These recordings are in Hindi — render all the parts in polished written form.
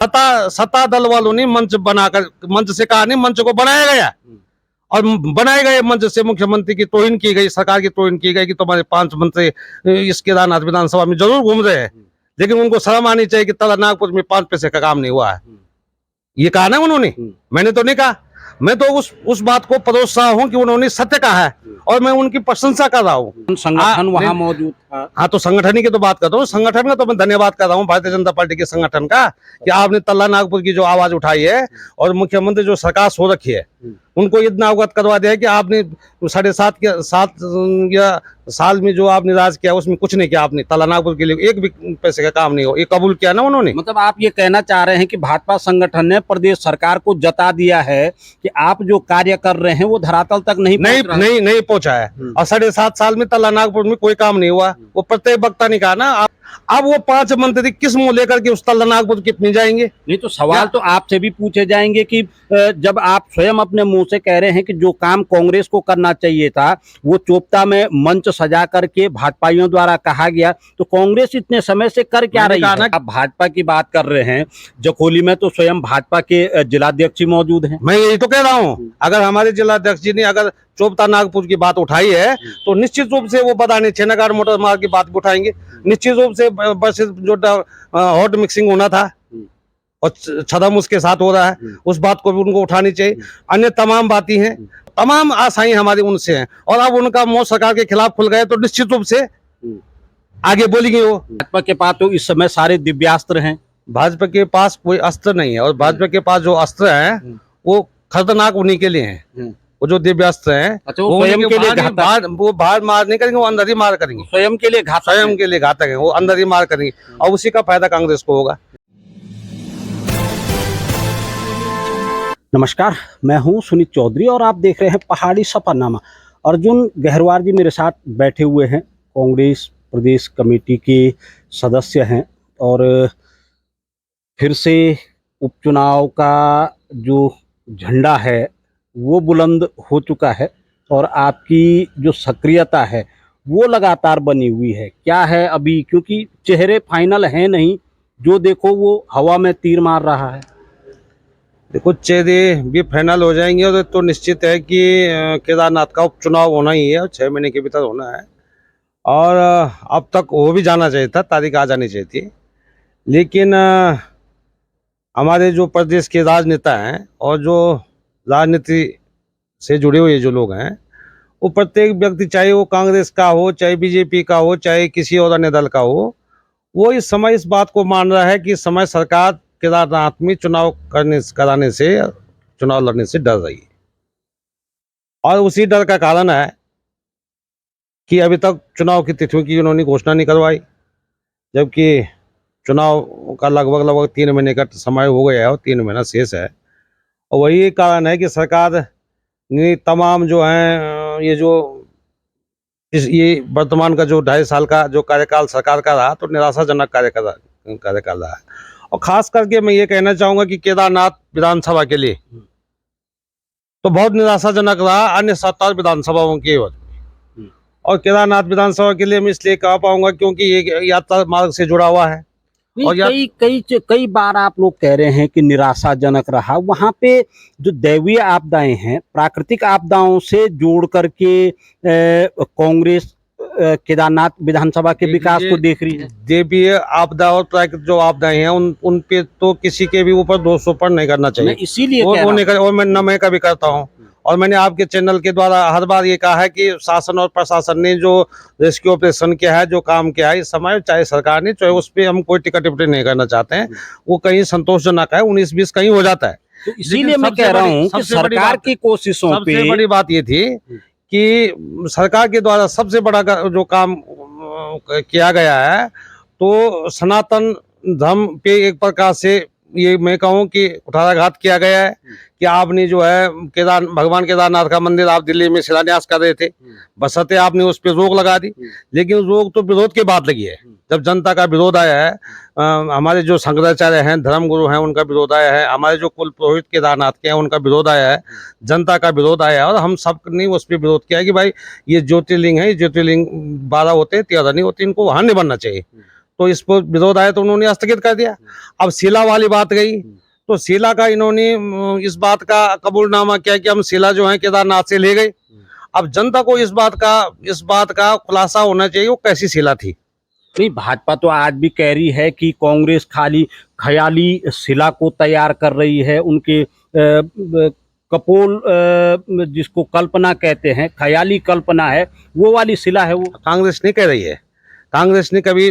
सत्ता दल वालों ने मंच बनाकर, मंच से कहा नहीं, मंच को बनाया गया और बनाए गए मंच से मुख्यमंत्री की तौहीन की गई, सरकार की तौहीन की गई कि तुम्हारे 5 मंत्री इस केदारनाथ विधानसभा में जरूर घूम रहे हैं, लेकिन उनको शर्म आनी चाहिए कि तला नागपुर में 5 पैसे का काम नहीं हुआ है। ये कहा ना उन्होंने, मैंने तो नहीं कहा। मैं तो उस बात को परोस रहा हूँ कि उन्होंने सत्य कहा है और मैं उनकी प्रशंसा कर रहा हूँ। संगठन वहां मौजूद था। हाँ, तो संगठन ही की तो बात कर रहा हूँ, संगठन का तो मैं धन्यवाद कर रहा हूँ, भारतीय जनता पार्टी के संगठन का, कि आपने तल्ला नागपुर की जो आवाज उठाई है और मुख्यमंत्री जो सरकार सो रखी है उनको इतना अवगत करवा दिया है कि आपने 7.5 साल में जो आपने राज किया उसमें कुछ नहीं किया आपने, तल्ला नागपुर के लिए एक भी पैसे का काम नहीं हो, ये कबूल किया ना उन्होंने। मतलब आप ये कहना चाह रहे हैं कि भाजपा संगठन ने प्रदेश सरकार को जता दिया है कि आप जो कार्य कर रहे हैं वो धरातल तक नहीं पहुंचा है और 7.5 साल में तल्ला नागपुर में कोई काम नहीं हुआ। वो प्रत्येक वक्ता ने कहा ना, अब वो 5 मंत्री किस मुंह लेकर के उस तल्ला नागपुर कितने जाएंगे? नहीं तो सवाल तो आपसे भी पूछे जाएंगे कि जब आप स्वयं अपने मुंह से कह रहे हैं कि जो काम कांग्रेस को करना चाहिए था वो चोपता में मंच सजा करके भाजपाइयों द्वारा कहा गया, तो कांग्रेस इतने समय से कर क्या रही है? आप भाजपा की बात कर रहे हैं, जखोली में तो स्वयं भाजपा के जिलाध्यक्ष मौजूद हैं। मैं यही तो कह रहा हूँ, अगर हमारे जिलाध्यक्ष जी ने अगर चोपता नागपुर की बात उठाई है तो निश्चित रूप से वो बदानी छेनागार मोटर मार्ग की बात भी उठाएंगे, निश्चित रूप से बस जो हॉट मिक्सिंग होना था और छदम उसके साथ हो रहा है उस बात को भी उनको उठानी चाहिए। अन्य तमाम बातें हैं, तमाम आशाएं हमारी उनसे हैं और अब उनका मुंह सरकार के खिलाफ खुल गए तो निश्चित रूप से आगे बोलेंगे वो। भाजपा के पास तो इस समय सारे दिव्यास्त्र हैं। भाजपा के पास कोई अस्त्र नहीं है और भाजपा के पास जो अस्त्र हैं वो खतरनाक उन्हीं के लिए हैं। वो जो दिव्यास्त्र हैं वो स्वयं के लिए घातक, वो बाहर मार नहीं करेंगे, वो अंदर ही मार करेंगे, स्वयं के लिए घातक, स्वयं के लिए घातक है, वो अंदर ही मार करेंगे और उसी का फायदा कांग्रेस को होगा। नमस्कार, मैं हूं सुनीत चौधरी और आप देख रहे हैं पहाड़ी सफरनामा। अर्जुन गहरवार जी मेरे साथ बैठे हुए हैं, कांग्रेस प्रदेश कमेटी के सदस्य हैं और फिर से उपचुनाव का जो झंडा है वो बुलंद हो चुका है और आपकी जो सक्रियता है वो लगातार बनी हुई है। क्या है अभी, क्योंकि चेहरे फाइनल हैं नहीं, जो देखो वो हवा में तीर मार रहा है। देखो, चेहरे भी फाइनल हो जाएंगे और तो निश्चित है कि केदारनाथ का उपचुनाव होना ही है और 6 महीने के भीतर होना है और अब तक हो भी जाना चाहिए था, तारीख आ जानी चाहिए थी, लेकिन हमारे जो प्रदेश के राजनेता हैं और जो राजनीति से जुड़े हुए जो लोग हैं वो प्रत्येक व्यक्ति, चाहे वो कांग्रेस का हो, चाहे बीजेपी का हो, चाहे किसी और अन्य दल का हो, वो इस समय इस बात को मान रहा है कि इस समय सरकार केदारनाथ में चुनाव कराने से, चुनाव लड़ने से डर रही है और उसी डर का कारण है कि अभी तक चुनाव की तिथियों की उन्होंने घोषणा नहीं करवाई, जबकि चुनाव का लगभग 3 महीने का समय हो गया है और 3 महीना शेष है। और वही कारण है कि सरकार ने तमाम जो हैं ये वर्तमान का जो 2.5 साल का जो कार्यकाल सरकार का रहा तो निराशाजनक कार्यकाल रहा है। और खास करके मैं ये कहना चाहूँगा कि केदारनाथ विधानसभा के लिए तो बहुत निराशाजनक रहा अन्य 7 विधानसभाओं के और केदारनाथ विधानसभा के लिए मैं इसलिए कह पाऊंगा क्योंकि ये यात्रा मार्ग से जुड़ा हुआ है। और कई बार आप लोग कह रहे हैं कि निराशाजनक रहा, वहां पे जो दैवीय आपदाएं हैं, प्राकृतिक आपदाओं से जोड़ करके कांग्रेस केदारनाथ विधानसभा के विकास को देख रही है। दैवीय आपदा और प्राकृतिक जो आपदाएं हैं उन पे तो किसी के भी ऊपर दोषारोपण नहीं करना चाहिए, इसीलिए और मैं कभी करता हूँ और मैंने आपके चैनल के द्वारा हर बार ये कहा है कि शासन और प्रशासन ने जो रेस्क्यू ऑपरेशन किया है, जो काम किया है इस समय, चाहे सरकार ने, चाहे उस पर हम कोई टिकट टिप्पणी नहीं करना चाहते हैं, वो कहीं संतोषजनक है, 19-20 कहीं हो जाता है। तो इसीलिए मैं कह रहा हूँ कि सरकार की कोशिशों पे सबसे बड़ी बात ये थी कि सरकार के द्वारा सबसे बड़ा जो काम किया गया है तो सनातन धर्म पे एक प्रकार से ये मैं कहूँ कि कुठाराघात किया गया है कि आपने जो है भगवान केदारनाथ का मंदिर आप दिल्ली में शिलान्यास कर रहे थे, बशर्ते आपने उस पर रोक लगा दी, लेकिन रोक तो विरोध के बाद लगी है। जब जनता का विरोध आया है, हमारे जो शंकराचार्य हैं, धर्मगुरु हैं, उनका विरोध आया है, हमारे जो कुल पुरोहित केदारनाथ के हैं उनका विरोध आया है, जनता का विरोध आया है और हम सब ने उस पर विरोध किया कि भाई ये ज्योतिर्लिंग है, ज्योतिर्लिंग 12 होते हैं, 13 नहीं होते, इनको वहाँ नहीं बनना चाहिए। तो इस पर विरोध आया तो उन्होंने स्थगित कर दिया। अब शीला वाली बात गई तो शीला का इन्होंने इस बात का कबूलनामा किया कि हम शीला जो है केदारनाथ से ले गए। अब जनता को इस बात का खुलासा होना चाहिए वो कैसी शीला थी। नहीं, भाजपा तो आज भी कह रही है कि कांग्रेस खाली ख्याली शिला को तैयार कर रही है। उनके कपोल जिसको कल्पना कहते हैं, ख्याली कल्पना है, वो वाली शिला है वो। कांग्रेस नहीं कह रही है। कांग्रेस ने कभी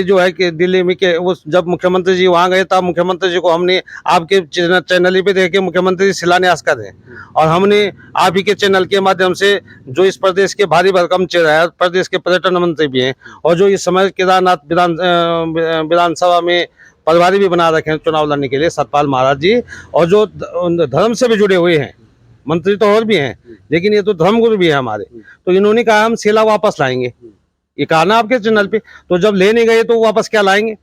जो है कि दिल्ली में के वो जब मुख्यमंत्री जी वहाँ गए तब मुख्यमंत्री जी को हमने आपके चैनल पे देखे मुख्यमंत्री जी शिलान्यास कर रहे और हमने आप ही के चैनल के माध्यम से जो इस प्रदेश के भारी भरकम चेहरा है, प्रदेश के पर्यटन मंत्री भी हैं और जो इस समय केदारनाथ विधानसभा में प्रभारी भी बना रखे हैं चुनाव लड़ने के लिए सतपाल महाराज जी, और जो धर्म से भी जुड़े हुए हैं, मंत्री तो और भी हैं लेकिन ये तो धर्मगुरु भी है हमारे। तो इन्होंने कहा हम शिला वापस लाएंगे, ये कहा ना आपके चैनल पे। तो जब लेने गए तो वापस क्या लाएंगे,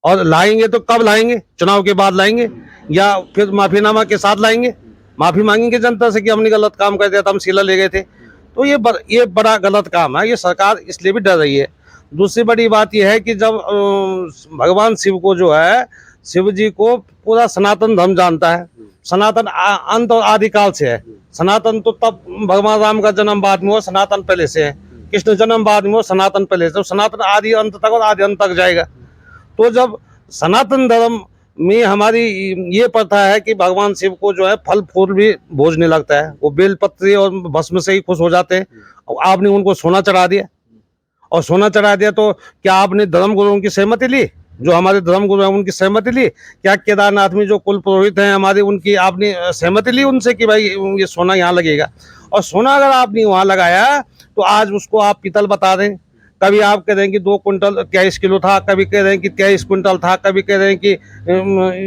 और लाएंगे तो कब लाएंगे, चुनाव के बाद लाएंगे या फिर माफीनामा के साथ लाएंगे, माफी मांगेंगे जनता से कि हमने गलत काम कर दिया था, हम शिला ले गए थे। तो ये बड़ा गलत काम है। ये सरकार इसलिए भी डर रही है। दूसरी बड़ी बात यह है कि जब भगवान शिव को जो है, शिव जी को पूरा सनातन धर्म जानता है। सनातन अंत और आदिकाल से है। सनातन तो तब भगवान राम का जन्म बाद में हो, सनातन पहले से है। कृष्ण जन्म बाद में हो, सनातन पहले से। सनातन आदि अंत तक और आदि अंत तक जाएगा। तो जब सनातन धर्म में हमारी ये प्रथा है कि भगवान शिव को जो है फल फूल भी भोजने लगता है, वो बेलपत्री और भस्म से ही खुश हो जाते हैं। और आपने उनको सोना चढ़ा दिया, और सोना चढ़ा दिया तो क्या आपने धर्म गुरुओं की सहमति ली, जो हमारे धर्म गुरु हैं उनकी सहमति ली? क्या केदारनाथ में जो कुल पुरोहित हैं हमारे, उनकी आपने सहमति ली उनसे कि भाई ये सोना यहाँ लगेगा? और सोना अगर आपने वहाँ लगाया तो आज उसको आप पीतल बता दें। कभी आप कह रहे हैं कि 2 कुंटल 23 किलो था, कभी कह रहे हैं कि 23 कुंटल था, कभी कह रहे हैं कि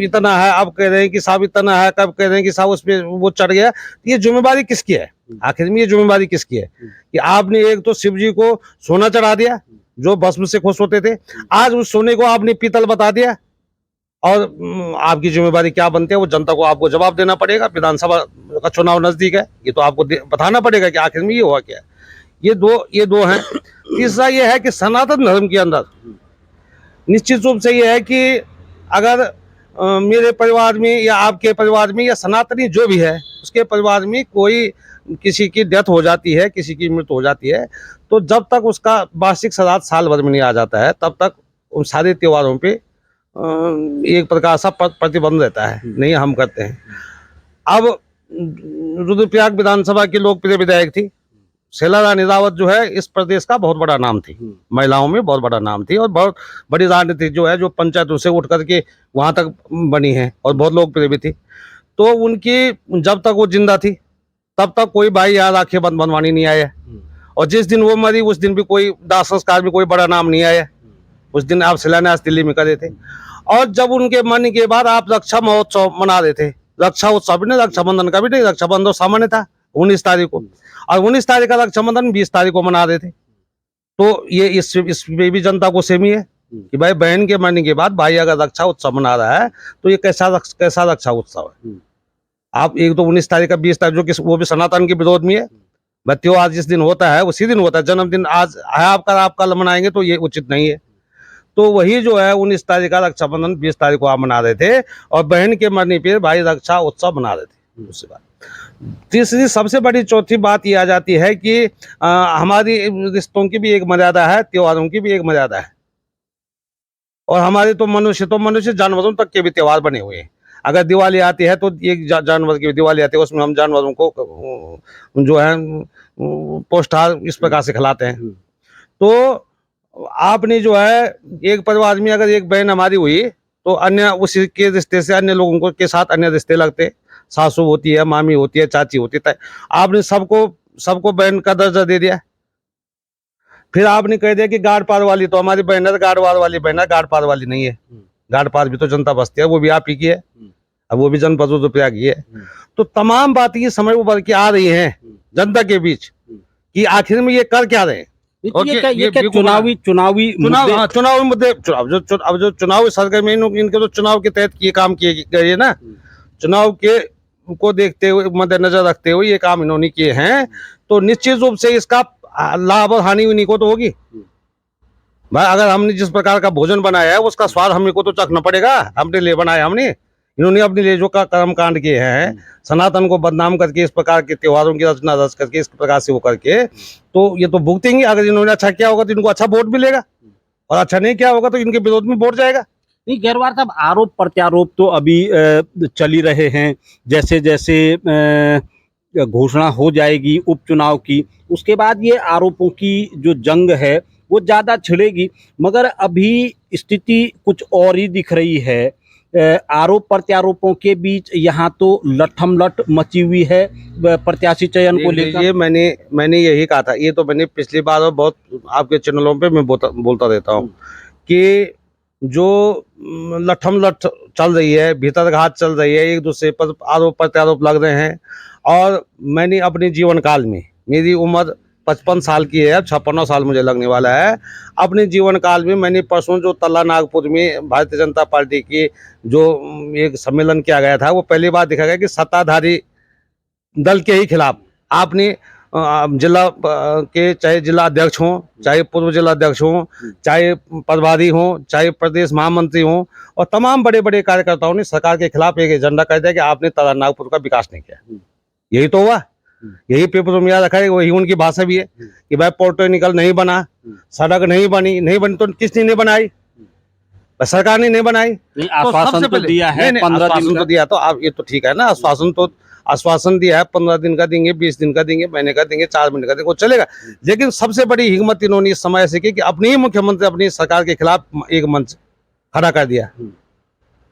इतना है, अब कह रहे हैं कि साहब इतना है, कब कह रहे हैं कि साहब उसमें वो चढ़ गया। ये जिम्मेदारी किसकी है आखिर में? ये जिम्मेदारी किसकी है कि आपने एक तो शिव जी को सोना चढ़ा दिया जो भस्म से खुश होते थे, आज उस सोने को आपने पीतल बता दिया। और आपकी जिम्मेदारी क्या बनती है वो जनता को आपको जवाब देना पड़ेगा। विधानसभा का चुनाव नजदीक है, ये तो आपको बताना पड़ेगा कि आखिर में ये हुआ क्या है। ये दो हैं। तीसरा ये है कि सनातन धर्म के अंदर निश्चित रूप से ये है कि अगर मेरे परिवार में या आपके परिवार में या सनातनी जो भी है उसके परिवार में कोई किसी की डेथ हो जाती है, किसी की मृत्यु हो जाती है, तो जब तक उसका वार्षिक श्राद्ध साल भर में नहीं आ जाता है तब तक उन सारे त्योहारों पे एक प्रकार सा प्रतिबंध रहता है, नहीं हम करते हैं। अब रुद्रप्रयाग विधानसभा की लोकप्रिय विधायक थी शीला रानी रावत, जो है इस प्रदेश का बहुत बड़ा नाम थी, महिलाओं में बहुत बड़ा नाम थी और बहुत बड़ी राजनीति जो है जो पंचायतों से उठ करके वहाँ तक बनी है और बहुत लोकप्रिय भी थी। तो उनकी जब तक वो जिंदा थी तब तक कोई भाई यार राखी बनवानी नहीं आया, और जिस दिन वो मरी उस दिन भी कोई दाह संस्कार भी कोई बड़ा नाम नहीं आया। उस दिन आप शिलान्यास दिल्ली में करे थे, और जब उनके मरने के बाद आप रक्षा महोत्सव मना रहे थे। रक्षा उत्सव भी नहीं, रक्षाबंधन का भी नहीं, रक्षाबंधन सामान्य था 19 तारीख को, और 19 तारीख का रक्षाबंधन 20 तारीख को मना रहे थे। तो ये इसमें भी जनता को सेमी है कि भाई बहन के मरने के बाद भाई अगर रक्षा उत्सव मना रहा है तो ये कैसा रक्षा उत्सव है? आप एक तो 19 तारीख का 20 तारीख जो कि वो भी सनातन के विरोध में है। त्योहार जिस दिन होता है उसी दिन होता है, जन्मदिन आज है आपका, आप कल मनाएंगे तो ये उचित नहीं है। तो वही जो है 19 तारीख का रक्षाबंधन 20 तारीख को आप मना रहे थे, और बहन के मरने पर भाई रक्षा उत्सव मना रहे थे। दूसरी बात, तीसरी सबसे बड़ी चौथी बात ये आ जाती है कि हमारी रिश्तों की भी एक मर्यादा है, त्योहारों की भी एक मर्यादा है, और हमारे तो मनुष्य जानवरों तक के भी त्योहार बने हुए हैं। अगर दिवाली आती है तो एक जानवर की दिवाली आती है, उसमें हम जानवरों को जो है पोस्टार इस प्रकार से खिलाते हैं। तो आपने जो है एक परिवार में अगर एक बहन हमारी हुई तो अन्य उसी के रिश्ते से अन्य लोगों के साथ अन्य रिश्ते लगते, सासू होती है, मामी होती है, चाची होती है। आपने सबको बहन का दर्जा दे दिया। फिर आपने कह दिया कि गाड़ पार वाली तो हमारी बहन है, गाड़ पार वाली बहन है, गाड़ पार वाली नहीं है। गाड़ पार भी तो जनता बसती है, वो भी आप ही की है, अब वो भी जनपद रुद्रप्रयाग की है। तो तमाम बातें ये समझ उभर के आ रही हैं जनता के बीच कि आखिर में ये कर क्या रहे हैं। ये क्या चुनावी मुद्दे, अब जो चुनावी सरगर्मी इनके तो चुनाव के तहत ये काम किए गए ना, चुनाव के को देखते हुए मद्देनजर रखते हुए ये काम इन्होंने किए हैं। तो निश्चित रूप से इसका लाभ और हानि उन्हीं को तो होगी। भाई अगर हमने जिस प्रकार का भोजन बनाया है उसका स्वाद हमने को तो चखना पड़ेगा। अपने लिए बनाया हमने, इन्होंने अपने लिए जो कर्म कांड किए हैं, सनातन को बदनाम करके, इस प्रकार के त्योहारों की रचना रच करके, इस प्रकार से वो करके, तो ये तो भुगतेंगे। अगर इन्होंने अच्छा किया होगा तो इनको अच्छा वोट मिलेगा, और अच्छा नहीं किया होगा तो इनके विरोध में वोट जाएगा। नहीं गहरवार साहब, आरोप प्रत्यारोप तो अभी चल ही रहे हैं। जैसे जैसे घोषणा हो जाएगी उपचुनाव की, उसके बाद ये आरोपों की जो जंग है वो ज़्यादा छिड़ेगी। मगर अभी स्थिति कुछ और ही दिख रही है। आरोप प्रत्यारोपों के बीच यहाँ तो लठम-लठ मची हुई है प्रत्याशी चयन को लेकर। ये मैंने यही कहा था, ये तो मैंने पिछली बार और बहुत आपके चैनलों पे मैं बोलता रहता हूँ कि जो लठम-लठ चल रही है, भीतर घात चल रही है, एक दूसरे पर आरोप प्रत्यारोप लग रहे हैं। और मैंने अपने जीवन काल में, मेरी उम्र 55 साल की है, अब 56वां साल मुझे लगने वाला है। अपने जीवन काल में मैंने परसों जो तल्ला नागपुर में भारतीय जनता पार्टी की जो एक सम्मेलन किया गया था, वो पहली बार देखा गया कि सत्ताधारी दल के ही खिलाफ आपने जिला के, चाहे जिला अध्यक्ष हों, चाहे पूर्व जिला अध्यक्ष हों, चाहे प्रभारी हों, चाहे प्रदेश महामंत्री हों, और तमाम बड़े बड़े कार्यकर्ताओं ने सरकार के खिलाफ एक एजेंडा कर दिया कि आपने तल्ला नागपुर का विकास नहीं किया। यही तो हुआ, यही पेपर में याद रखा है, वही उनकी भाषा भी है कि भाई पोर्टोनिकल नहीं बना, सड़क नहीं बनी तो किसने नहीं बनाई? सरकार ने नहीं बनाई। नहीं, आश्वासन तो दिया है, 15 दिन तो दिया, तो आप ये तो ठीक है ना, आश्वासन दिया है, 15 दिन का देंगे, 20 दिन का देंगे, महीने का देंगे, 4 महीने का देंगे, वो चलेगा। लेकिन सबसे बड़ी हिम्मत इन्होंने इस समय से की कि अपने ही मुख्यमंत्री अपनी सरकार के खिलाफ एक मंच खड़ा कर दिया।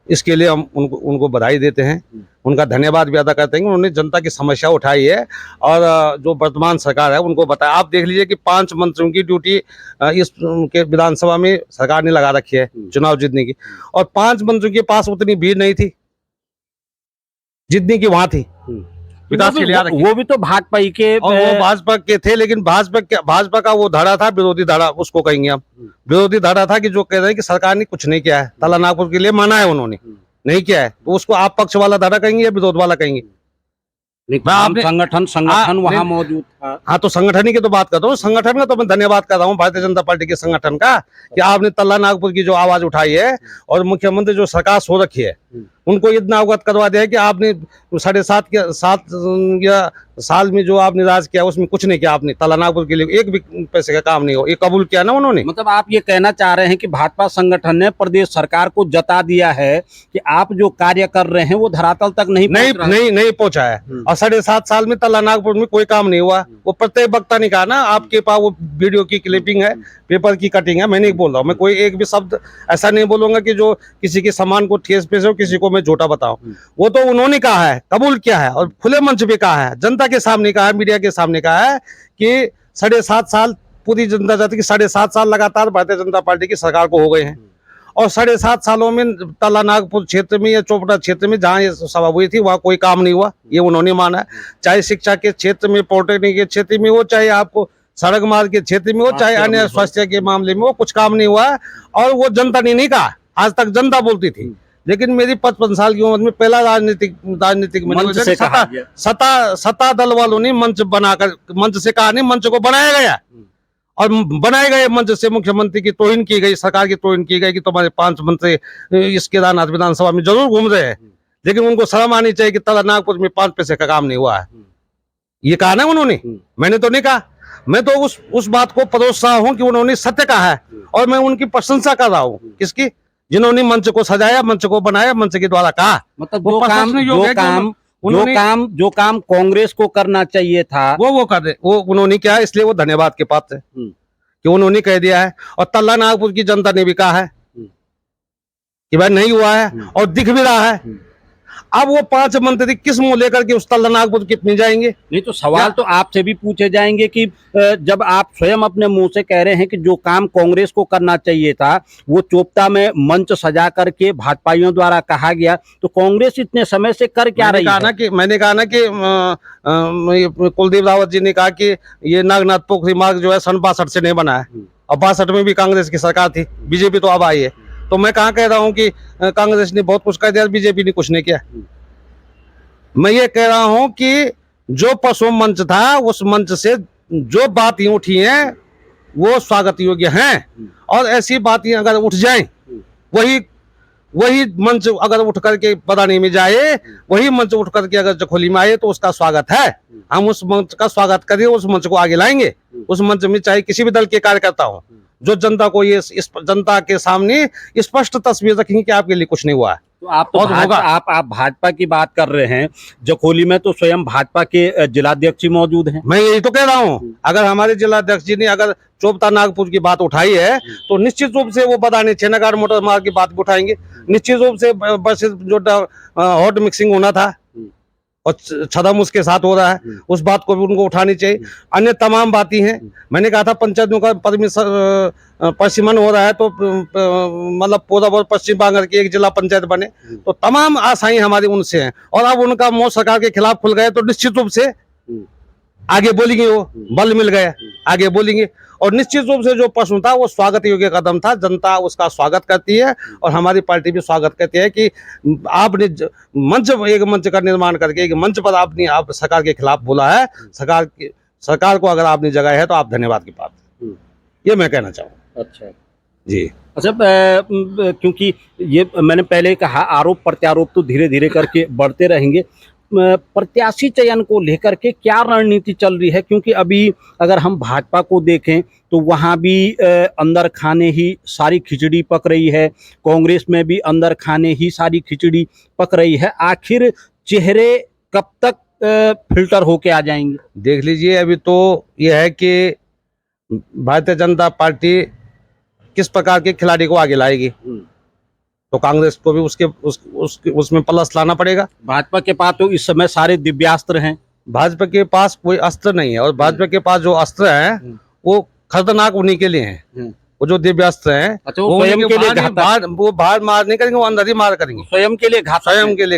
इसके लिए हम उनको बधाई देते हैं, उनका धन्यवाद भी अदा करते हैं। उन्होंने जनता की समस्या उठाई है और जो वर्तमान सरकार है उनको बताया। आप देख लीजिए कि 5 मंत्रियों की ड्यूटी इस के विधानसभा में सरकार ने लगा रखी है चुनाव जीतने की, और 5 मंत्रियों के पास उतनी भीड़ नहीं थी जितनी की वहां थी विकास के लिए। वो भी तो भाजपा ही के, और वो भाजपा के थे, लेकिन भाजपा का वो धारा था, विरोधी धारा उसको कहेंगे हम, विरोधी धारा था कि जो कह रहे हैं कि सरकार ने कुछ नहीं किया है, तल्ला नागपुर के लिए माना है उन्होंने, नहीं किया है, तो उसको आप पक्ष वाला धारा कहेंगे या विरोध वाला कहेंगे? संगठन वहां मौजूद था। हाँ, तो संगठन ही की तो बात करता हूँ, संगठन का तो मैं धन्यवाद कर रहा हूँ भारतीय जनता पार्टी के संगठन का कि आपने तल्ला नागपुर की जो आवाज उठाई है और मुख्यमंत्री जो सरकार सो रखी है उनको इतना अवगत करवा दिया है कि आपने 7.5 साल में जो आपने राज किया उसमें कुछ नहीं किया आपने तल्ला नागपुर के लिए, एक भी पैसे का काम नहीं हो, ये कबूल किया ना उन्होंने। मतलब आप ये कहना चाह रहे हैं कि भाजपा संगठन ने प्रदेश सरकार को जता दिया है कि आप जो कार्य कर रहे हैं वो धरातल तक नहीं पहुंचा है, और 7.5 साल में तल्ला नागपुर में कोई काम नहीं हुआ। वो प्रत्येक वक्ता ने कहा ना, आपके पास वो वीडियो की क्लिपिंग है, पेपर की कटिंग है, मैं नहीं बोल रहा हूँ, मैं कोई एक भी शब्द ऐसा नहीं बोलूंगा कि जो किसी के सम्मान को ठेस पेश हो, किसी को मैं झूठा बताऊं। वो तो उन्होंने कहा है, कबूल किया है, और खुले मंच पे कहा है, जनता के सामने कहा है, मीडिया के सामने कहा है कि 7.5 साल पूरी जनता चाहती कि 7.5 साल लगातार भारतीय जनता पार्टी की सरकार को हो गए हैं, और 7.5 सालों में तल्ला नागपुर क्षेत्र में या चोपड़ा क्षेत्र में जहाँ ये सभा हुई थी वहाँ कोई काम नहीं हुआ, ये उन्होंने माना है। चाहे शिक्षा के क्षेत्र में, पॉलिटेक्निक के क्षेत्र में हो, चाहे आपको सड़क मार्ग के क्षेत्र में हो, चाहे अन्य स्वास्थ्य के मामले में हो, कुछ काम नहीं हुआ। और वो जनता ने नहीं कहा, आज तक जनता बोलती थी, लेकिन मेरी 55 साल की उम्र में पहला राजनीतिक सत्ता दल वालों ने मंच बनाकर, मंच से कहा नहीं, मंच को बनाया गया, और बनाए गए मंच से मुख्यमंत्री की तौहीन की गई, सरकार की तौहीन की गई कि तुम्हारे 5 मंत्री इस केदारनाथ विधानसभा में जरूर घूम रहे हैं, लेकिन उनको शर्म आनी चाहिए कि तल्ला नागपुर में 5 पैसे का काम नहीं हुआ है। ये कहा ना उन्होंने, मैंने तो नहीं कहा। मैं तो उस बात को परोस रहा हूं कि उन्होंने सत्य कहा है, और मैं उनकी प्रशंसा कर रहा हूं। किसकी? जिन्होंने मंच को सजाया, मंच को बनाया, मंच के द्वारा कहा। मतलब जो काम कांग्रेस को करना चाहिए था वो कर दे, वो उन्होंने किया, इसलिए वो धन्यवाद के पात्र है कि उन्होंने कह दिया है। और तल्ला नागपुर की जनता ने भी कहा है कि भाई नहीं हुआ है, और दिख भी रहा है। अब वो 5 मंत्री किस मुंह लेकर के उस तल्ला नागपुर कितने जाएंगे? नहीं तो सवाल तो आपसे भी पूछे जाएंगे कि जब आप स्वयं अपने मुंह से कह रहे हैं कि जो काम कांग्रेस को करना चाहिए था वो चोपता में मंच सजा करके भाजपाइयों द्वारा कहा गया, तो कांग्रेस इतने समय से कर क्या रही है? मैंने कहा ना कि कुलदीप रावत जी ने कहा कि ये नागनाथ पोखरी मार्ग जो है सन 62 से नहीं बना है, और 62 में भी कांग्रेस की सरकार थी, बीजेपी तो अब आई है। तो मैं कहाँ कह रहा हूँ कि कांग्रेस ने बहुत कुछ कर दिया, बीजेपी ने कुछ नहीं किया। मैं ये कह रहा हूँ कि जो पशु मंच था, उस मंच से जो बातें उठी हैं वो स्वागत योग्य हैं। और ऐसी बातें अगर उठ जाएं, वही वही मंच अगर उठ करके बदानी में जाए, वही मंच उठ करके अगर जखोली में आए तो उसका स्वागत है। हम उस मंच का स्वागत करें, उस मंच को आगे लाएंगे। उस मंच में चाहे किसी भी दल के कार्यकर्ता हो, जो जनता को ये इस जनता के सामने स्पष्ट तस्वीर रखेंगे कि आपके लिए कुछ नहीं हुआ है। तो आप तो और होगा। आप भाजपा की बात कर रहे हैं, जखोली में तो स्वयं भाजपा के जिलाध्यक्ष ही मौजूद हैं। मैं यही तो कह रहा हूँ, अगर हमारे जिलाध्यक्ष जी ने अगर चोपता नागपुर की बात उठाई है, तो निश्चित रूप से वो बदानी छेनागार मोटर मार्ग की बात भी उठाएंगे। निश्चित रूप से बस जो हॉट मिक्सिंग होना था और छदम उसके साथ हो रहा है, उस बात को भी उनको उठानी चाहिए। अन्य तमाम बातें हैं। मैंने कहा था पंचायतों का परिसीमन हो रहा है, तो मतलब पूरा और पश्चिम बंगाल की एक जिला पंचायत बने, तो तमाम आशाएं हमारी उनसे हैं। और अब उनका मुंह सरकार के खिलाफ खुल गए तो निश्चित रूप से आगे बोलेंगे, वो बल मिल गया, आगे बोलेंगे। और निश्चित रूप से जो प्रश्न था वो स्वागत योग्य कदम था, जनता उसका स्वागत करती है और हमारी पार्टी भी स्वागत करती है कि आपने एक मंच का निर्माण करके एक मंच पर आपने आप सरकार के खिलाफ बोला है। सरकार को अगर आपने जगाया है तो आप धन्यवाद की बात, ये मैं कहना चाहूँ। अच्छा जी। अच्छा, क्योंकि ये मैंने पहले कहा, आरोप प्रत्यारोप तो धीरे धीरे करके बढ़ते रहेंगे। प्रत्याशी चयन को लेकर के क्या रणनीति चल रही है? क्योंकि अभी अगर हम भाजपा को देखें तो वहाँ भी अंदर खाने ही सारी खिचड़ी पक रही है, कांग्रेस में भी अंदर खाने ही सारी खिचड़ी पक रही है। आखिर चेहरे कब तक फिल्टर होके आ जाएंगे? देख लीजिए, अभी तो यह है कि भारतीय जनता पार्टी किस प्रकार के खिलाड़ी को आगे लाएगी, तो कांग्रेस को भी उसमें प्लस लाना पड़ेगा। भाजपा के पास तो इस समय सारे दिव्यास्त्र हैं। भाजपा के पास कोई अस्त्र नहीं है, और भाजपा के पास जो अस्त्र हैं वो खतरनाक उन्हीं के लिए हैं। वो जो दिव्यास्त्र हैं, अच्छा, वो स्वयं के लिए घातक, वो बाहर मार नहीं करेंगे, वो अंदर ही मार करेंगे। स्वयं के लिए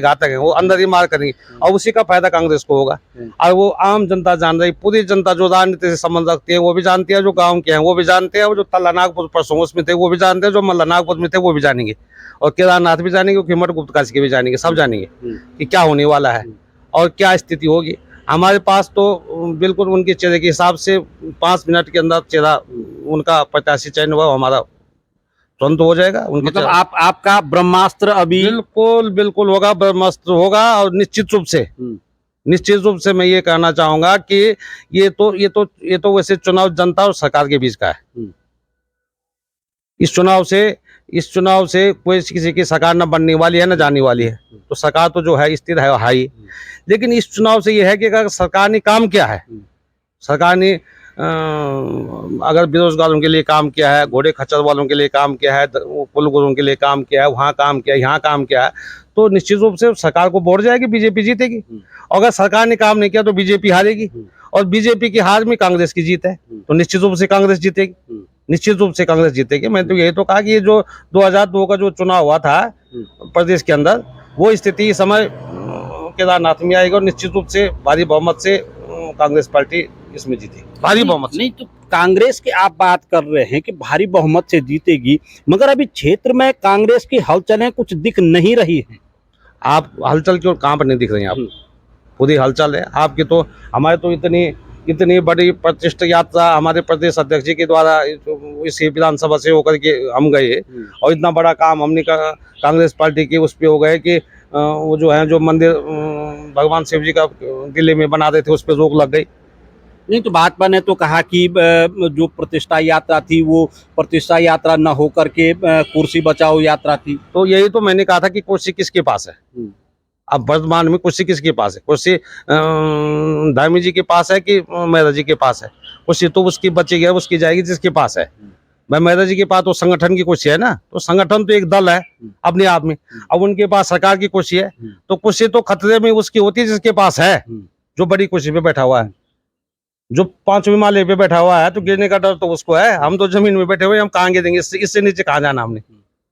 घातक है, वो अंदर ही मार करेंगे और उसी का फायदा कांग्रेस को होगा। और वो आम जनता जान रही, पूरी जनता जो राजनीति से संबंध रखती है वो भी जानती है, जो गाँव के हैं वो भी जानते हैं, वो जो तल्ला नागपुर परसों उसमें थे वो भी जानते हैं, जो मल्ला नागपुर में थे वो भी जानेंगे, और केदारनाथ भी जानेंगे, हिम्मत गुप्त काशी के भी जानेंगे, सब जानेंगे कि क्या होने वाला है और क्या स्थिति होगी। हमारे पास तो बिल्कुल उनके चेहरे के हिसाब से 5 मिनट के अंदर चेहरा उनका प्रत्याशी चयन हुआ, हमारा तुरंत हो जाएगा। उनके मतलब आपका ब्रह्मास्त्र अभी बिल्कुल होगा, ब्रह्मास्त्र होगा। और निश्चित रूप से मैं ये कहना चाहूंगा कि ये तो वैसे चुनाव जनता और सरकार के बीच का है। इस चुनाव से कोई किसी की सरकार न बनने वाली है न जाने वाली है, तो सरकार तो जो है स्थिर है हाई। लेकिन इस चुनाव से यह है कि अगर सरकार ने काम किया है, सरकार ने अगर बेरोजगारों के लिए काम किया है, घोड़े खच्चर वालों के लिए काम किया है, कुलगुरों के लिए काम किया है, वहाँ काम किया, यहाँ काम किया है, तो निश्चित रूप से सरकार को वोट जाएगी, बीजेपी जीतेगी। अगर सरकार ने काम नहीं किया तो बीजेपी हारेगी, और बीजेपी की हार में कांग्रेस की जीत है, तो निश्चित रूप से कांग्रेस जीतेगी। मैं तो यही तो कहा कि ये जो 2002 का जो चुनाव हुआ था प्रदेश के अंदर, वो स्थिति इस समय केदारनाथ में आएगी, और निश्चित रूप से भारी बहुमत से कांग्रेस पार्टी इसमें जीतेगी, भारी बहुमत से। नहीं तो कांग्रेस की आप बात कर रहे हैं कि भारी बहुमत से जीतेगी, मगर अभी क्षेत्र में कांग्रेस की हलचलें कुछ दिख नहीं रही हैं। आप हलचल क्यों कहाँ पर नहीं दिख रही हैं? आप पूरी हलचल है आपकी। तो हमारे तो इतनी बड़ी प्रतिष्ठित यात्रा हमारे प्रदेश अध्यक्ष जी के द्वारा इसी विधानसभा से होकर के हम गए, और इतना बड़ा काम हमने कांग्रेस पार्टी के उस पे हो गए कि वो जो है जो मंदिर भगवान शिव जी का दिल्ली में बना रहे थे उस पर रोक लग गई। नहीं तो भाजपा ने तो कहा कि जो प्रतिष्ठा यात्रा थी वो प्रतिष्ठा यात्रा न होकर के कुर्सी बचाओ यात्रा थी। तो यही तो मैंने कहा था कि कुर्सी किसके पास है, अब वर्तमान में कुर्सी किसके पास है? कुर्सी धामी जी के पास है कि मेहरा जी के पास है? कुर्सी तो उसकी बची है, उसकी जाएगी जिसके पास है। भाई मेहरा जी के पास तो संगठन की कुर्सी है ना, तो संगठन तो एक दल है अपने आप में। अब उनके पास सरकार की कुर्सी है, तो कुर्सी तो खतरे में उसकी होती है जिसके पास है, जो बड़ी कुर्सी पे बैठा हुआ है, जो 5वीं माले पे बैठा हुआ है, तो गिरने का डर तो उसको है। हम तो जमीन में बैठे हुए, हम कहाँ गिरेंगे? इससे नीचे कहाँ जाना हमने?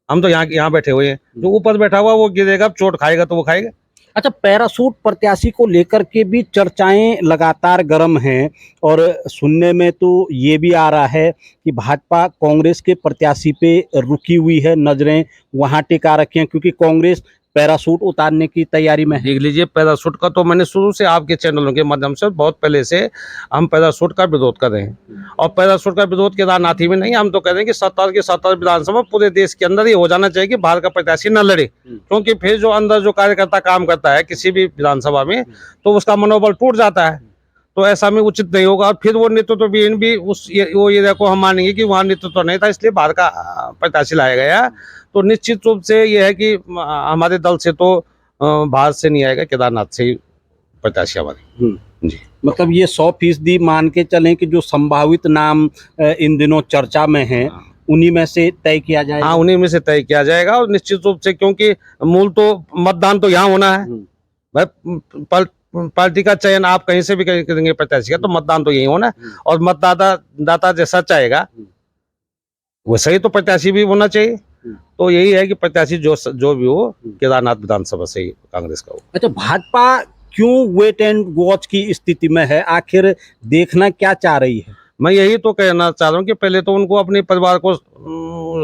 हम तो यहाँ बैठे हुए हैं, जो ऊपर बैठा हुआ वो गिरेगा, चोट खाएगा तो वो खाएगा। अच्छा, पैरासूट प्रत्याशी को लेकर के भी चर्चाएं लगातार गर्म हैं, और सुनने में तो ये भी आ रहा है कि भाजपा कांग्रेस के प्रत्याशी पे रुकी हुई है, नजरें वहां टिका रखी हैं, क्योंकि कांग्रेस पैराशूट उतारने की तैयारी में है। देख लीजिए, पैराशूट का तो मैंने शुरू से आपके चैनलों के माध्यम से बहुत पहले से हम पैराशूट का विरोध कर रहे हैं। और पैराशूट का विरोध केदारनाथ ही में नहीं, हम तो कह रहे हैं कि 70 की 70 विधानसभा पूरे देश के अंदर ही हो जाना चाहिए कि बाहर का प्रत्याशी न लड़े, क्योंकि फिर जो अंदर जो कार्यकर्ता काम करता है किसी भी विधानसभा में तो उसका मनोबल टूट जाता है। तो ऐसा में उचित नहीं होगा। और फिर वो नेतृत्व भी उस वो एरिया को हम मानेंगे कि वहाँ नेतृत्व नहीं था, इसलिए बाहर का प्रत्याशी लाया गया। तो निश्चित रूप से ये है कि हमारे दल से तो बाहर से नहीं आएगा, केदारनाथ से ही प्रत्याशी हमारे। जी, मतलब ये 100% मान के चलें कि जो संभावित नाम इन दिनों चर्चा में हैं उन्हीं में से तय किया जाएगा। हाँ, उन्हीं में से तय किया जाएगा। और निश्चित रूप से, क्योंकि मूल तो मतदान तो यहाँ होना है भाई। पार्टी का चयन आप कहीं से भी करेंगे प्रत्याशी का, तो मतदान तो यही होना है। और मतदाता जैसा चाहेगा वैसा ही तो प्रत्याशी भी होना चाहिए। तो यही है कि प्रत्याशी जो भी हो केदारनाथ विधानसभा से ही कांग्रेस का हो। अच्छा, भाजपा क्यों वेट एंड वॉच की स्थिति में है? आखिर देखना क्या चाह रही है? मैं यही तो कहना चाह रहा हूँ कि पहले तो उनको अपने परिवार को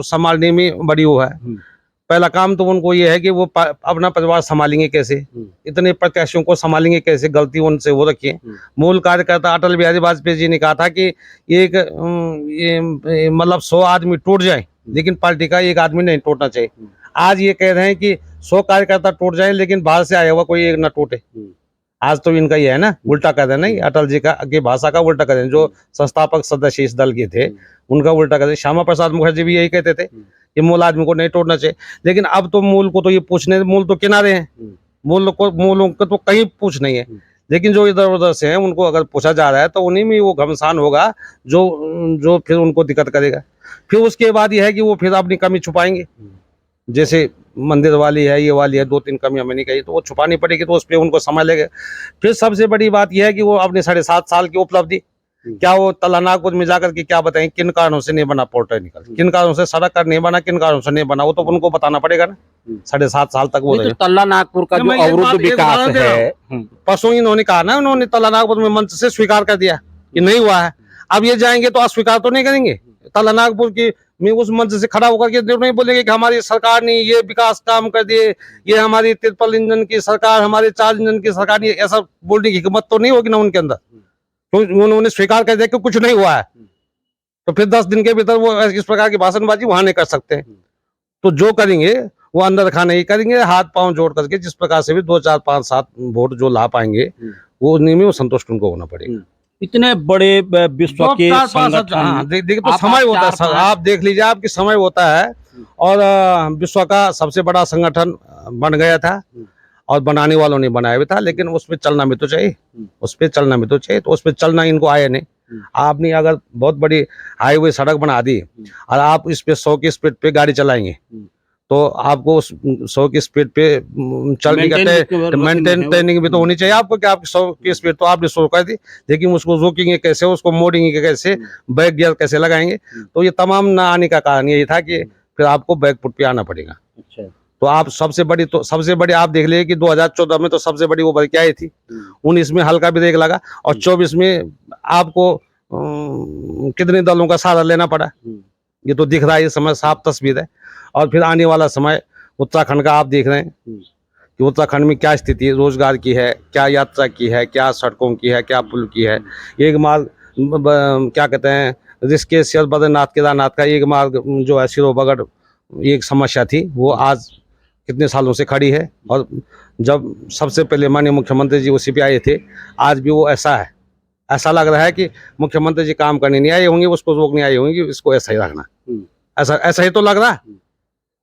संभालने में बड़ी वो है। पहला काम तो उनको ये है कि वो अपना परिवार संभालेंगे कैसे, इतने प्रत्याशियों को संभालेंगे कैसे, गलती उनसे वो रखिए। मूल कार्यकर्ता अटल बिहारी वाजपेयी जी ने कहा था कि एक मतलब 100 आदमी टूट जाए लेकिन पार्टी का एक आदमी नहीं टूटना चाहिए। आज ये कह रहे हैं कि 100 कार्यकर्ता टूट जाए लेकिन बाहर से आया हुआ कोई एक ना टूटे। आज तो इनका ये है ना, उल्टा कर रहे नहीं, अटल जी की भाषा का उल्टा कर रहे। जो संस्थापक सदस्य इस दल के थे उनका उल्टा कर रहे। श्यामा प्रसाद मुखर्जी भी यही कहते थे कि मूल आदमी को नहीं तोड़ना चाहिए। लेकिन अब तो मूल को तो ये पूछने, मूल तो किनारे हैं, मूलों को तो कहीं पूछ नहीं है। लेकिन जो इधर उधर से हैं उनको अगर पूछा जा रहा है तो उन्हीं में वो घमसान होगा जो फिर उनको दिक्कत करेगा। फिर उसके बाद ये है कि वो फिर अपनी कमी छुपाएंगे। जैसे मंदिर वाली है, ये वाली है, 2-3 कमियां मैंने कही तो वो छुपानी पड़ेगी, तो उस पर उनको समय लगेगा। फिर सबसे बड़ी बात यह है कि वो अपने 7.5 साल की उपलब्धि क्या वो तलानागपुर में जाकर के क्या बताएं किन कारणों से नहीं बना पोर्ट टेक्निकल, किन कारणों से सड़क का नहीं बना, किन कारणों से नहीं बना, वो तो उनको बताना पड़ेगा ना। 7.5 साल तक वो तो तल्ला नागपुर का जो अवरुद्ध विकास है, परसों इन्होंने कहा ना, उन्होंने तल्ला नागपुर में मंच से स्वीकार कर दिया कि नहीं हुआ है। अब ये जाएंगे तो अस्वीकार तो नहीं करेंगे। तल्ला नागपुर की में उस मंच से खड़ा होकर के नहीं बोलेंगे कि हमारी सरकार ने ये विकास काम कर दिए, ये हमारी 53 इंजन की सरकार, हमारी 4 इंजन की सरकार ने, ऐसा बोलने की हिम्मत तो नहीं होगी ना उनके अंदर। तो उन्होंने स्वीकार कर दिया कि कुछ नहीं हुआ है, तो फिर 10 दिन के भीतर वो इस प्रकार की भाषणबाजी वहां नहीं कर सकते। तो जो करेंगे वो अंदर खाने ही करेंगे, हाथ पांव जोड़ करके, जिस प्रकार से भी 2, 4, 5, 7 वोट जो ला पाएंगे वो उन्हीं में वो संतुष्ट उनको होना पड़ेगा। इतने बड़े विश्व के संगठन, देखिए तो समय होता है, आप देख लीजिए, आपकी समय होता है। और विश्व का सबसे बड़ा संगठन बन गया था और बनाने वालों ने बनाया भी था, लेकिन उस पर चलना भी तो चाहिए, उस पर चलना भी तो चाहिए। तो उस पर चलना इनको आया नहीं। आपने अगर बहुत बड़ी हाईवे सड़क बना दी और आप इस पे 100 की स्पीड पे गाड़ी चलाएंगे तो आपको उस 100 की स्पीड पे चलने का मेंटेन ट्रेनिंग भी तो होनी चाहिए आपको, कि आपकी 100 की स्पीड तो आपने शुरू कर दी, लेकिन उसको रोकेंगे कैसे, उसको मोड़ेंगे कैसे, बैक गियर कैसे लगाएंगे। तो ये तमाम ना आने का कारण यही था कि फिर आपको बैक फुट पे आना पड़ेगा। अच्छा, तो आप सबसे बड़ी आप देख लीजिए कि 2014 में तो सबसे बड़ी वो क्या आई थी, 19 में हल्का ब्रेक लगा और 24 में आपको कितने दलों का सहारा लेना पड़ा, ये तो दिख रहा है, ये समय साफ तस्वीर है। और फिर आने वाला समय उत्तराखंड का आप देख रहे हैं कि उत्तराखंड में क्या स्थिति है, रोजगार की है, क्या यात्रा की है, क्या सड़कों की है, क्या पुल की है। एक मार्ग क्या कहते हैं, ऋषिकेश से बद्रीनाथ केदारनाथ का एक मार्ग जो है सिरोबगढ़, एक समस्या थी, वो आज कितने सालों से खड़ी है। और जब सबसे पहले माननीय मुख्यमंत्री जी उसी पे आए थे, आज भी वो ऐसा है। ऐसा लग रहा है कि मुख्यमंत्री जी काम करने नहीं आए होंगे, उसको रोकने आए होंगे, इसको ऐसा ही रखना, ऐसा ही तो लग रहा है,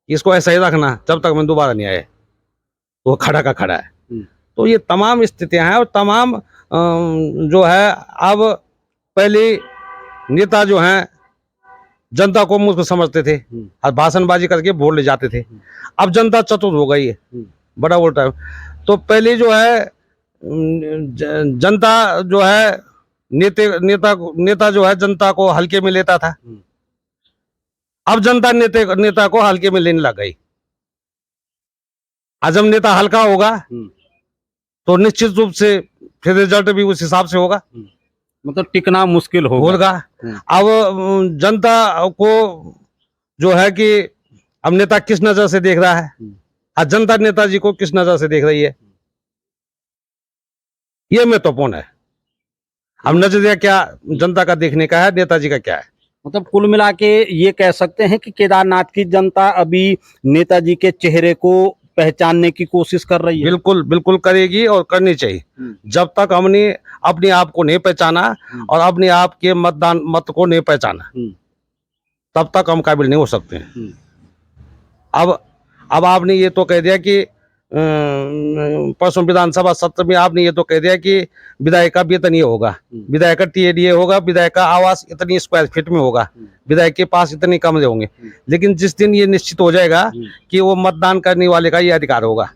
इसको ऐसा ही रखना जब तक मैं दोबारा नहीं आए, तो वो खड़ा का खड़ा है। तो ये तमाम स्थितियां हैं। और तमाम जो है, अब पहले नेता जो हैं जनता को मूर्ख समझते थे और भाषणबाजी करके वोट ले जाते थे। अब जनता चतुर हो गई है, बड़ा उल्टा। तो पहले जो है जनता जो है नेता जो है जनता को हल्के में लेता था, अब जनता नेता को हल्के में लेने लग गई। आज जब नेता हल्का होगा तो निश्चित रूप से फिर रिजल्ट भी उस हिसाब से होगा, मतलब टिकना मुश्किल होगा। अब जनता को जो है कि अब नेता किस नजर से देख रहा है, आज जनता नेताजी को किस नजर से देख रही है, ये महत्वपूर्ण है। अब नजरिया क्या जनता का देखने का है, नेताजी का क्या है। मतलब कुल मिला के ये कह सकते हैं कि केदारनाथ की जनता अभी नेताजी के चेहरे को पहचानने की कोशिश कर रही है। बिल्कुल बिल्कुल करेगी और करनी चाहिए। जब तक हमने अपने आप को नहीं पहचाना और अपने आप के मत को नहीं पहचाना, तब तक हम काबिल नहीं हो सकते हैं। अब आपने ये तो कह दिया कि परसों विधानसभा सत्र में आपने ये तो कह दिया कि विधायक का वेतन ये होगा, विधायक का टीएडीए होगा, विधायक का आवास इतनी स्क्वायर फीट में होगा, विधायक के पास इतने कमरे होंगे। लेकिन जिस दिन ये निश्चित हो जाएगा कि वो मतदान करने वाले का ये अधिकार होगा,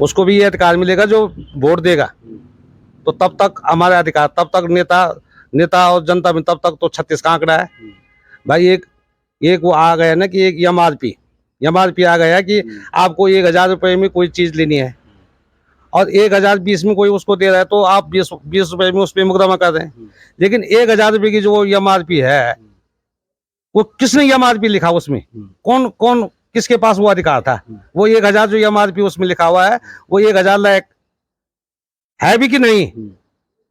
उसको भी ये अधिकार मिलेगा जो वोट देगा, तो तब तक हमारा अधिकार, तब तक नेता और जनता में तब तक तो 36 का आंकड़ा है भाई। एक वो आ गया ना कि एक एमआरपी आ गया कि आपको 1000 रुपये में कोई चीज लेनी है और 1020 में कोई उसको दे रहा है, तो आप 20 रुपये में उस पर मुकदमा कर रहे हैं। लेकिन 1000 रुपये की जो एमआरपी है, वो किसने एमआरपी लिखा उसमें, कौन किसके पास वो अधिकार था। वो 1000 जो एमआरपी उसमें लिखा हुआ है, वो 1000 लायक है भी कि नहीं।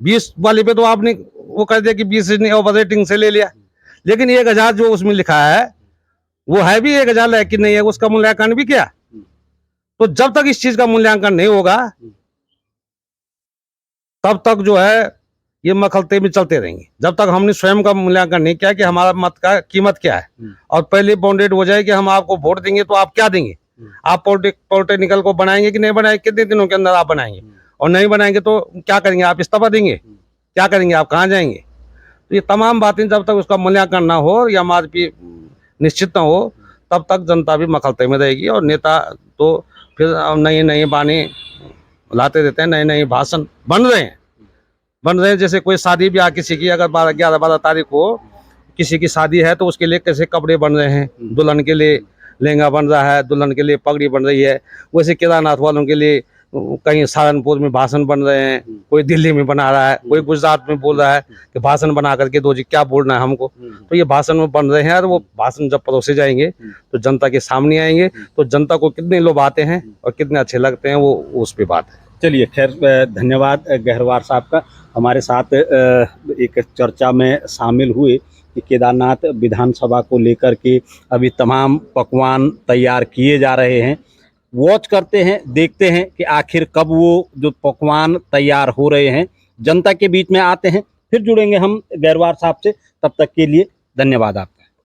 20 वाले पे तो आपने वो कर दिया कि 20 ने ओवर रेटिंग से ले लिया, लेकिन 1000 जो उसमें लिखा है वो है भी 1000 लायक कि नहीं है, उसका मूल्यांकन भी किया। तो जब तक इस चीज का मूल्यांकन नहीं होगा, तब तक जो है ये मखलते में चलते रहेंगे। जब तक हमने स्वयं का मूल्यांकन नहीं किया कि हमारा मत का कीमत क्या है, और पहले बाउंडेड हो जाए कि हम आपको वोट देंगे तो आप क्या देंगे, आप पॉलिटिकल को बनाएंगे कि नहीं बनाएंगे, कितने दिनों के अंदर आप बनाएंगे, और नहीं बनाएंगे तो क्या करेंगे, आप इस्तीफा देंगे, क्या करेंगे, आप कहाँ जाएंगे। तो ये तमाम बातें जब तक उसका मूल्यांकन ना हो या एमआरपी निश्चित न हो, तब तक जनता भी मखलते में रहेगी। और नेता तो फिर नए बाने लाते रहते हैं, नए भाषण बन रहे हैं। जैसे कोई शादी ब्याह किसी की अगर 11-12 तारीख को किसी की शादी है, तो उसके लिए कैसे कपड़े बन रहे हैं, दुल्हन के लिए लहंगा बन रहा है, दुल्हन के लिए पगड़ी बन रही है। वैसे केदारनाथ वालों के लिए कहीं सहारनपुर में भाषण बन रहे हैं, कोई दिल्ली में बना रहा है, कोई गुजरात में बोल रहा है कि भाषण बना करके दो जी, क्या बोलना है हमको। तो ये भाषण में बन रहे हैं, और वो भाषण जब परोसे जाएंगे तो जनता के सामने आएंगे, तो जनता को कितने लोग आते हैं और कितने अच्छे लगते हैं, वो उस पे बात है। चलिए, खैर धन्यवाद गहरवार साहब का, हमारे साथ एक चर्चा में शामिल हुए कि केदारनाथ विधानसभा को लेकर के अभी तमाम पकवान तैयार किए जा रहे हैं। वॉच करते हैं, देखते हैं कि आखिर कब वो जो पकवान तैयार हो रहे हैं जनता के बीच में आते हैं। फिर जुड़ेंगे हम गहरवार साहब से, तब तक के लिए धन्यवाद आपका।